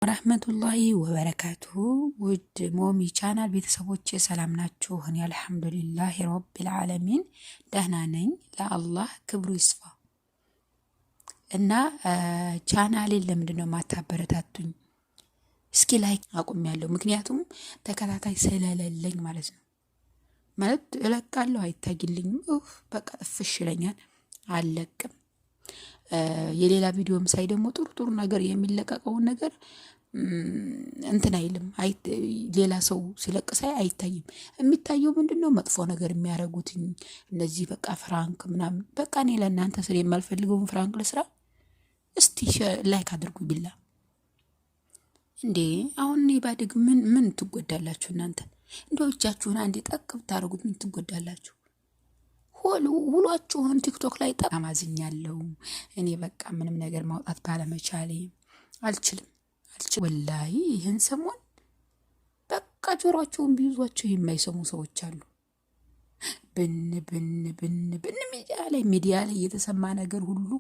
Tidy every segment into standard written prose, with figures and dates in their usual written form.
ወራህመቱላሂ ወበረካቱሁ ውድ ሞሚ ቻናል ቤተሰቦቼ ሰላም ናችሁ? እኔ አልሐምዱሊላህ ረቢል ዓለሚን ደህና ነኝ። ለአላህ ክብሩ ይስፋ እና ቻናሌን ለምንድነው ማታበረታቱኝ? እስኪ ላይክ አቁሜያለሁ፣ ምክንያቱም ተከታታይ ስለሌለኝ ማለት ነው። ማለት እለቃለሁ አይታይልኝም፣ በቃ እፍሽ ይለኛል፣ አልለቅም። የሌላ ቪዲዮም ሳይ ደግሞ ጥሩ ነገር የሚለቀቀውን ነገር እንትን አይልም፣ ሌላ ሰው ሲለቅሳይ አይታይም። የሚታየው ምንድነው? መጥፎ ነገር የሚያረጉት እነዚህ በቃ ፍራንክ ምናምን። በቃ እኔ ለእናንተ ስለ የማልፈልገውን ፍራንክ ለስራ እስቲ ላይክ አድርጉ ቢላ እንዴ። አሁን እኔ ባድግ ምን ትጎዳላችሁ እናንተ? እንደው እጃችሁን አንዴ ጠቅ ብታረጉት ምን ትጎዳላችሁ? ሁሏችሁን ቲክቶክ ላይ አማዝኛለሁ። እኔ በቃ ምንም ነገር ማውጣት ባለመቻሌ አልችልም። ወላሂ ይህን ሰሞን በቃ ጆሮአቸውን ቢይዟቸው የማይሰሙ ሰዎች አሉ። ብን ሚዲያ ላይ የተሰማ ነገር ሁሉ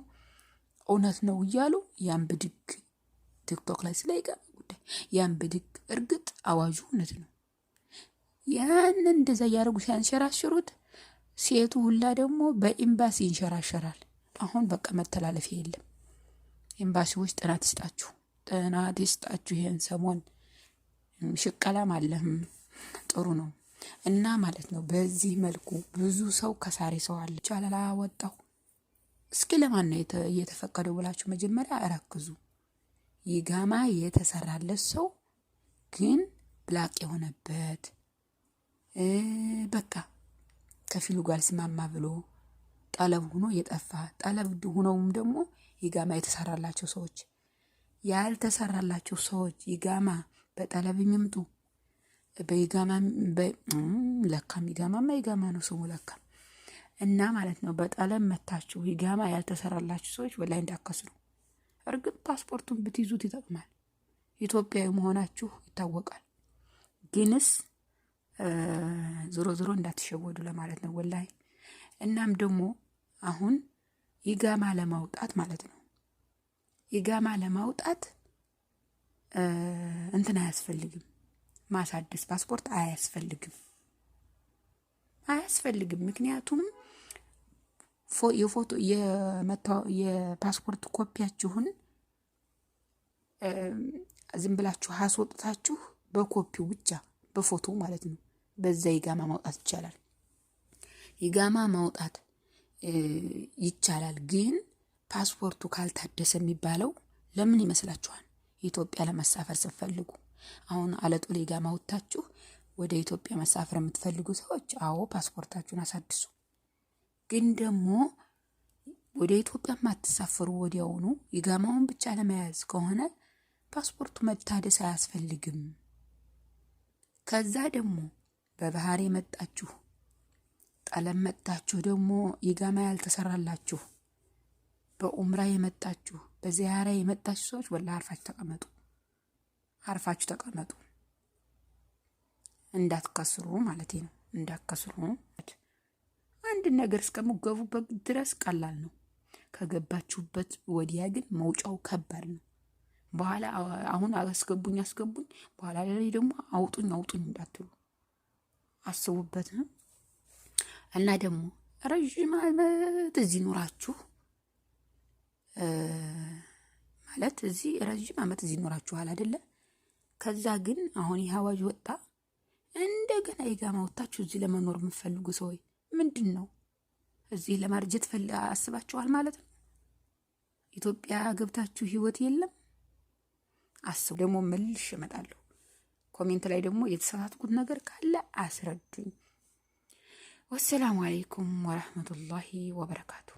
እውነት ነው እያሉ ያን ብድግ ቲክቶክ ላይ ስለይቀር ጉዳይ ያን ብድግ። እርግጥ አዋጁ እውነት ነው። ያንን እንደዛ እያደረጉ ሲያንሸራሽሩት ሴቱ ሁላ ደግሞ በኤምባሲ ይንሸራሸራል። አሁን በቃ መተላለፊያ የለም። ኤምባሲዎች ጥናት ይስጣችሁ። ይሄን ሰሞን ሽቀላም አለህም ጥሩ ነው እና ማለት ነው። በዚህ መልኩ ብዙ ሰው ከሳሪ ሰው አለ ቻላላ ወጣው። እስኪ ለማን ነው እየተፈቀደው ብላችሁ መጀመሪያ አራክዙ። ይጋማ የተሰራለት ሰው ግን ብላቅ የሆነበት በቃ ከፊሉ ጋር ስማማ ብሎ ጠለብ ሆኖ የጠፋ ጠለብ ሆነውም ደግሞ ይጋማ የተሰራላቸው ሰዎች ያልተሰራላቸው ሰዎች ይጋማ በጠለብ ይምጡ በይጋማ ለካም ይጋማ ነው ስሙ ለካ እና ማለት ነው። በጠለብ መታችሁ ይጋማ ያልተሰራላችሁ ሰዎች ወላይ እንዳከስሩ። እርግጥ ፓስፖርቱን ብትይዙት ይጠቅማል፣ ኢትዮጵያዊ መሆናችሁ ይታወቃል። ግንስ ዞሮ እንዳትሸወዱ ለማለት ነው ወላይ። እናም ደግሞ አሁን ይጋማ ለማውጣት ማለት ነው፣ ይጋማ ለማውጣት እንትን አያስፈልግም፣ ማሳደስ ፓስፖርት አያስፈልግም። ምክንያቱም የፎቶ የፓስፖርት ኮፒያችሁን ዝም ብላችሁ አስወጥታችሁ በኮፒው ብቻ በፎቶ ማለት ነው በዛ ይጋማ ማውጣት ይቻላል። ይጋማ ማውጣት ይቻላል። ግን ፓስፖርቱ ካልታደሰ የሚባለው ለምን ይመስላችኋል? ኢትዮጵያ ለመሳፈር ስትፈልጉ አሁን አለጦሌ ይጋማ ወጣችሁ ወደ ኢትዮጵያ መሳፈር የምትፈልጉ ሰዎች አዎ ፓስፖርታችሁን አሳድሱ። ግን ደግሞ ወደ ኢትዮጵያ ማትሳፈሩ ወዲያውኑ ይጋማውን ብቻ ለመያዝ ከሆነ ፓስፖርቱ መታደስ አያስፈልግም። ከዛ ደግሞ በባህር የመጣችሁ ጠለም መጣችሁ ደግሞ ይጋማ ያልተሰራላችሁ በኡምራ የመጣችሁ በዚያራ የመጣችሁ ሰዎች ወላሂ አርፋችሁ ተቀመጡ እንዳትከስሩ ማለት ነው። እንዳትከስሩ። አንድ ነገር እስከምትገቡበት ድረስ ቀላል ነው። ከገባችሁበት ወዲያ ግን መውጫው ከባድ ነው። በኋላ አሁን አስገቡኝ በኋላ ላይ ደግሞ አውጡኝ እንዳትሉ አስቡበት። እና ደግሞ ረጅም ዓመት እዚህ ኖራችሁ ማለት እዚህ ረጅም ዓመት እዚህ ኖራችኋል አይደለ? ከዛ ግን አሁን ይህ አዋጅ ወጣ፣ እንደገና ይጋማ ወጣችሁ እዚህ ለመኖር የምትፈልጉ ሰዎች ምንድነው እዚህ ለማርጀት አስባችኋል ማለት ነው? ኢትዮጵያ ገብታችሁ ህይወት የለም አስቡ። ደግሞ መልሽ እመጣለሁ። ኮሜንት ላይ ደግሞ የተሳሳትኩት ነገር ካለ አስረዱኝ። ወሰላሙ አለይኩም ወራህመቱላሂ ወበረካቱ።